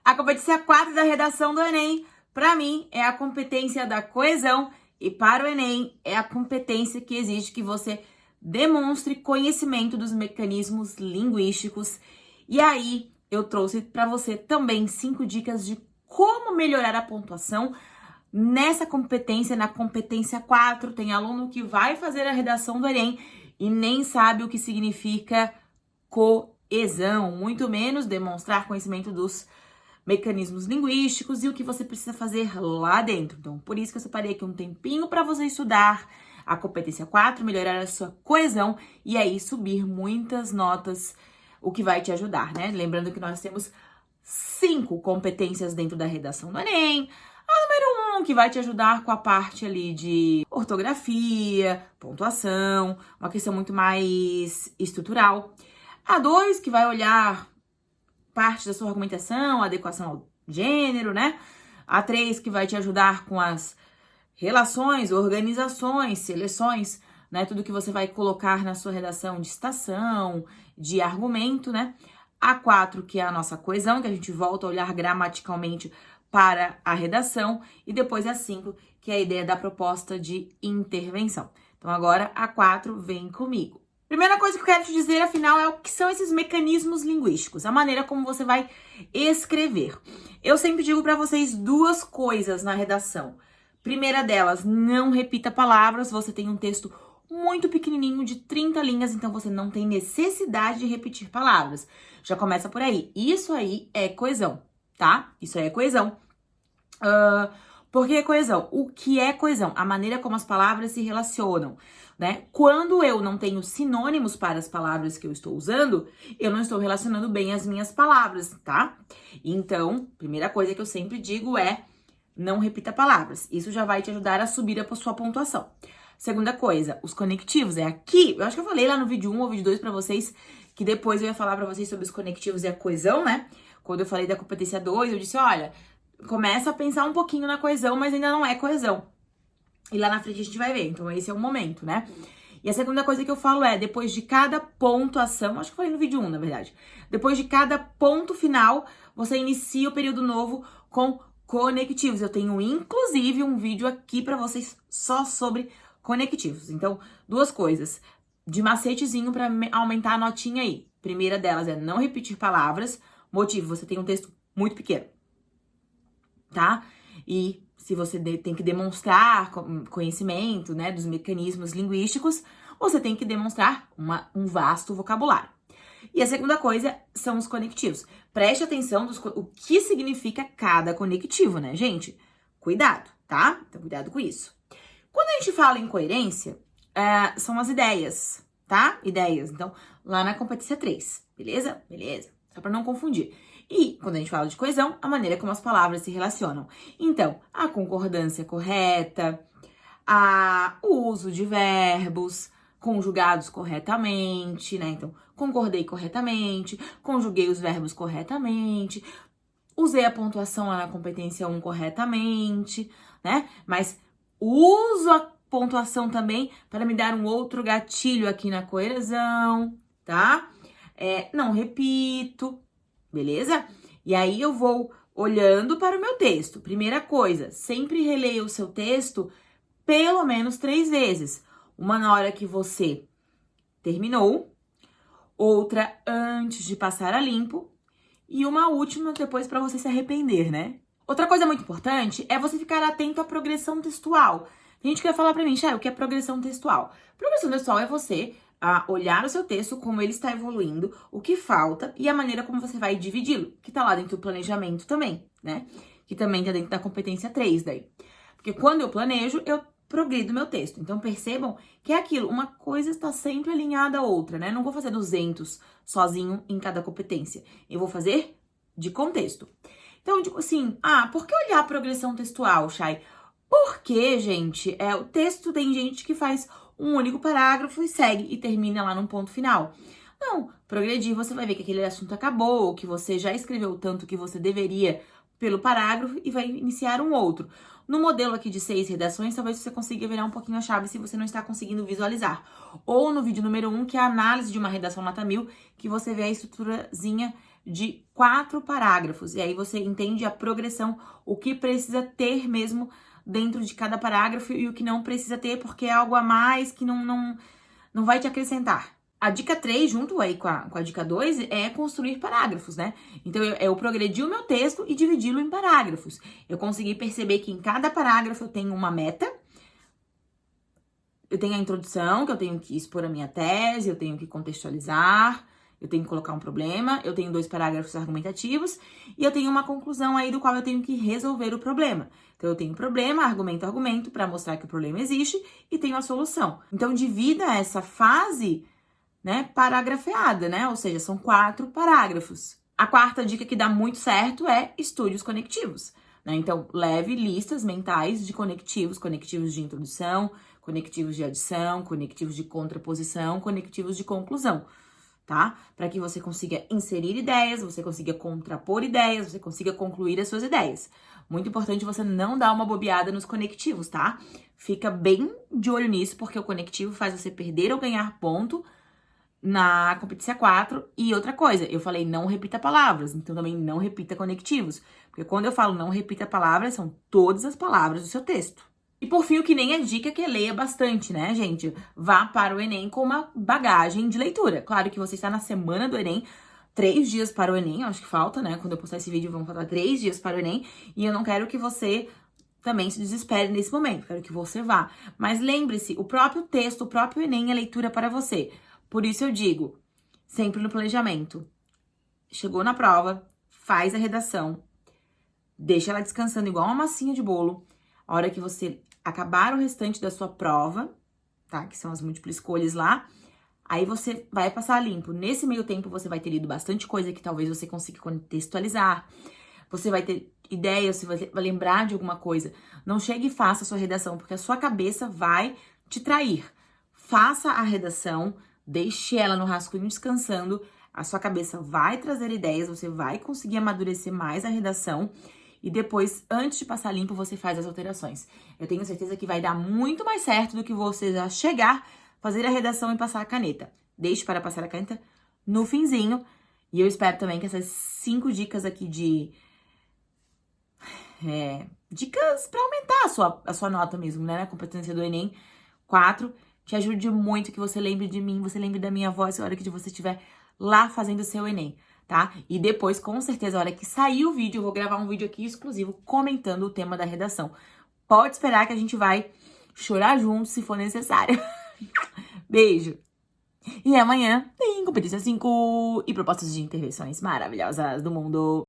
A competência 4 da redação do Enem, para mim, é a competência da coesão e para o Enem é a competência que exige que você demonstre conhecimento dos mecanismos linguísticos. E aí, eu trouxe para você também 5 dicas de como melhorar a pontuação nessa competência, na competência 4. Tem aluno que vai fazer a redação do Enem e nem sabe o que significa coesão, muito menos demonstrar conhecimento dos mecanismos linguísticos e o que você precisa fazer lá dentro. Então, por isso que eu separei aqui um tempinho para você estudar a competência 4, melhorar a sua coesão e aí subir muitas notas, o que vai te ajudar, né? Lembrando que nós temos 5 competências dentro da redação do Enem. A número 1, que vai te ajudar com a parte ali de ortografia, pontuação, uma questão muito mais estrutural. A 2, que vai olhar parte da sua argumentação, adequação ao gênero, né? A 3, que vai te ajudar com as relações, organizações, seleções, né? Tudo que você vai colocar na sua redação de citação, de argumento, né? A 4, que é a nossa coesão, que a gente volta a olhar gramaticalmente para a redação. E depois a 5, que é a ideia da proposta de intervenção. Então agora a 4 vem comigo. Primeira coisa que eu quero te dizer, afinal, é o que são esses mecanismos linguísticos, a maneira como você vai escrever. Eu sempre digo para vocês 2 coisas na redação. Primeira delas, não repita palavras, você tem um texto muito pequenininho de 30 linhas, então você não tem necessidade de repetir palavras. Já começa por aí. Isso aí é coesão, tá? Isso aí é coesão. Por que coesão? O que é coesão? A maneira como as palavras se relacionam, né? Quando eu não tenho sinônimos para as palavras que eu estou usando, eu não estou relacionando bem as minhas palavras, tá? Então, primeira coisa que eu sempre digo é não repita palavras. Isso já vai te ajudar a subir a sua pontuação. Segunda coisa, os conectivos. É aqui, eu acho que eu falei lá no vídeo 1 ou vídeo 2 pra vocês, que depois eu ia falar pra vocês sobre os conectivos e a coesão, né? Quando eu falei da competência 2, eu disse, olha, começa a pensar um pouquinho na coesão, mas ainda não é coesão. E lá na frente a gente vai ver, então esse é o momento, né? E a segunda coisa que eu falo é, depois de cada pontuação, acho que eu falei no vídeo 1, na verdade. Depois de cada ponto final, você inicia o período novo com conectivos. Eu tenho, inclusive, um vídeo aqui pra vocês só sobre conectivos. Então, 2 coisas de macetezinho pra aumentar a notinha aí. Primeira delas é não repetir palavras. Motivo, você tem um texto muito pequeno, tá? E se você tem que demonstrar conhecimento, né, dos mecanismos linguísticos, você tem que demonstrar um vasto vocabulário. E a segunda coisa são os conectivos. Preste atenção o que significa cada conectivo, né, gente? Cuidado, tá? Então, cuidado com isso. Quando a gente fala em coerência, são as ideias, tá? Ideias. Então, lá na competência 3, beleza? Beleza. Só para não confundir. E, quando a gente fala de coesão, a maneira como as palavras se relacionam. Então, a concordância correta, o uso de verbos conjugados corretamente, né? Então, concordei corretamente, conjuguei os verbos corretamente, usei a pontuação lá na competência 1 corretamente, né? Mas uso a pontuação também para me dar um outro gatilho aqui na coesão, tá? Não repito, beleza? E aí eu vou olhando para o meu texto. Primeira coisa, sempre releia o seu texto pelo menos 3 vezes. Uma na hora que você terminou, outra antes de passar a limpo e uma última depois para você se arrepender, né? Outra coisa muito importante é você ficar atento à progressão textual. Tem gente que vai falar pra mim, Chay, o que é progressão textual? Progressão textual é você olhar o seu texto, como ele está evoluindo, o que falta e a maneira como você vai dividi-lo, que tá lá dentro do planejamento também, né? Que também tá dentro da competência 3 daí. Porque quando eu planejo, eu progrido meu texto. Então, percebam que é aquilo, uma coisa está sempre alinhada à outra, né? Não vou fazer 200 sozinho em cada competência. Eu vou fazer de contexto. Então, eu digo assim, por que olhar a progressão textual, Chay? Porque, gente, o texto tem gente que faz um único parágrafo e segue e termina lá num ponto final. Não, progredir, você vai ver que aquele assunto acabou, que você já escreveu o tanto que você deveria pelo parágrafo e vai iniciar um outro. No modelo aqui de 6 redações, talvez você consiga virar um pouquinho a chave se você não está conseguindo visualizar. Ou no vídeo número 1, que é a análise de uma redação nota 1000, que você vê a estruturazinha de 4 parágrafos. E aí você entende a progressão, o que precisa ter mesmo dentro de cada parágrafo e o que não precisa ter, porque é algo a mais que não vai te acrescentar. A dica 3, junto aí com a dica 2, é construir parágrafos, né? Então, eu progredi o meu texto e dividi-lo em parágrafos. Eu consegui perceber que em cada parágrafo eu tenho uma meta. Eu tenho a introdução, que eu tenho que expor a minha tese, eu tenho que contextualizar, eu tenho que colocar um problema, eu tenho 2 parágrafos argumentativos e eu tenho uma conclusão aí do qual eu tenho que resolver o problema. Então, eu tenho problema, argumento, para mostrar que o problema existe e tenho a solução. Então, divida essa fase, né, paragrafeada, né? Ou seja, são 4 parágrafos. A quarta dica que dá muito certo é estude os conectivos, né? Então, leve listas mentais de conectivos de introdução, conectivos de adição, conectivos de contraposição, conectivos de conclusão, tá? Para que você consiga inserir ideias, você consiga contrapor ideias, você consiga concluir as suas ideias. Muito importante você não dar uma bobeada nos conectivos, tá? Fica bem de olho nisso, porque o conectivo faz você perder ou ganhar ponto na competência 4. E outra coisa, eu falei não repita palavras, então também não repita conectivos. Porque quando eu falo não repita palavras, são todas as palavras do seu texto. E por fim, o que nem é dica que é leia bastante, né, gente? Vá para o Enem com uma bagagem de leitura. Claro que você está na semana do Enem, 3 dias para o Enem, acho que falta, né? Quando eu postar esse vídeo, vão faltar 3 dias para o Enem. E eu não quero que você também se desespere nesse momento, quero que você vá. Mas lembre-se, o próprio texto, o próprio Enem é leitura para você. Por isso eu digo, sempre no planejamento. Chegou na prova, faz a redação, deixa ela descansando igual uma massinha de bolo. A hora que você acabar o restante da sua prova, tá? Que são as múltiplas escolhas lá, aí você vai passar limpo. Nesse meio tempo, você vai ter lido bastante coisa que talvez você consiga contextualizar. Você vai ter ideias, você vai lembrar de alguma coisa. Não chegue e faça a sua redação, porque a sua cabeça vai te trair. Faça a redação, deixe ela no rascunho descansando. A sua cabeça vai trazer ideias, você vai conseguir amadurecer mais a redação. E depois, antes de passar limpo, você faz as alterações. Eu tenho certeza que vai dar muito mais certo do que você já chegar, fazer a redação e passar a caneta. Deixe para passar a caneta no finzinho. E eu espero também que essas 5 dicas aqui dicas para aumentar a sua nota mesmo, né? Na competência do Enem 4, te ajude muito, que você lembre de mim, você lembre da minha voz na hora que você estiver lá fazendo o seu Enem, tá? E depois, com certeza, a hora que sair o vídeo, eu vou gravar um vídeo aqui exclusivo comentando o tema da redação. Pode esperar que a gente vai chorar juntos se for necessário. Beijo! E amanhã tem competência 5 e propostas de intervenções maravilhosas do mundo.